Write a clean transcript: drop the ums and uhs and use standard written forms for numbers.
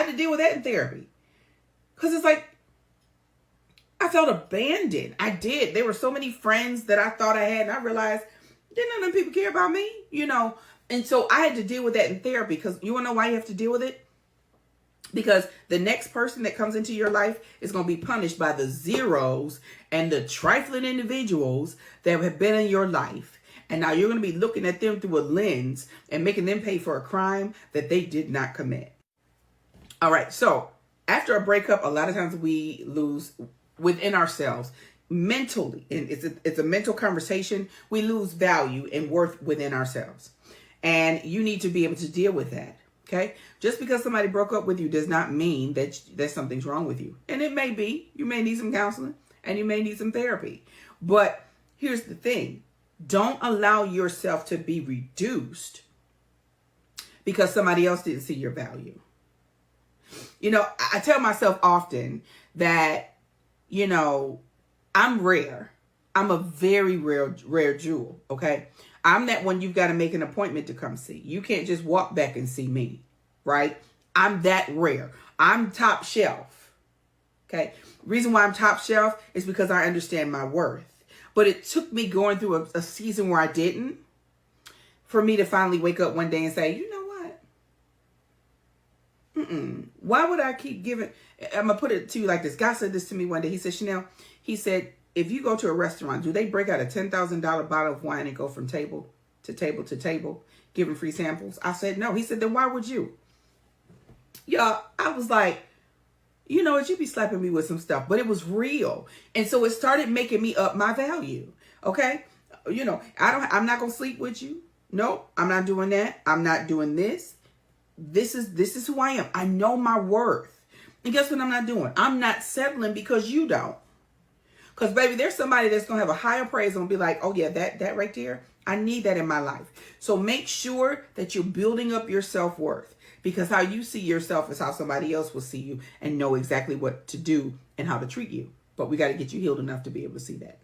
had to deal with that in therapy. Because it's like, I felt abandoned. I did. There were so many friends that I thought I had, and I realized, didn't none of them people care about me, you know? And so I had to deal with that in therapy, because you want to know why you have to deal with it? Because the next person that comes into your life is going to be punished by the zeros and the trifling individuals that have been in your life. And now you're going to be looking at them through a lens and making them pay for a crime that they did not commit. All right. So after a breakup, a lot of times we lose within ourselves mentally. And it's a mental conversation. We lose value and worth within ourselves. And you need to be able to deal with that. Okay. Just because somebody broke up with you does not mean that something's wrong with you. And it may be. You may need some counseling and you may need some therapy. But here's the thing. Don't allow yourself to be reduced because somebody else didn't see your value. You know, I tell myself often that, you know, I'm rare. I'm a very rare jewel. Okay. I'm that one you've got to make an appointment to come see. You can't just walk back and see me, right? I'm that rare. I'm top shelf. Okay. Reason why I'm top shelf is because I understand my worth. But it took me going through a season where I didn't for me to finally wake up one day and say, you know what? Why would I keep giving? I'm going to put it to you like this. God said this to me one day. He said, Chanel, he said, if you go to a restaurant, do they break out a $10,000 bottle of wine and go from table to table to table, giving free samples? I said, no. He said, then why would you? Yeah, I was like, you know what, you be slapping me with some stuff, but it was real. And so it started making me up my value. Okay. You know, I'm not going to sleep with you. Nope. I'm not doing that. I'm not doing this. This is who I am. I know my worth. And guess what I'm not doing? I'm not settling because you don't. Because baby, there's somebody that's going to have a higher praise and be like, oh yeah, that right there, I need that in my life. So make sure that you're building up your self-worth. Because how you see yourself is how somebody else will see you and know exactly what to do and how to treat you. But we got to get you healed enough to be able to see that.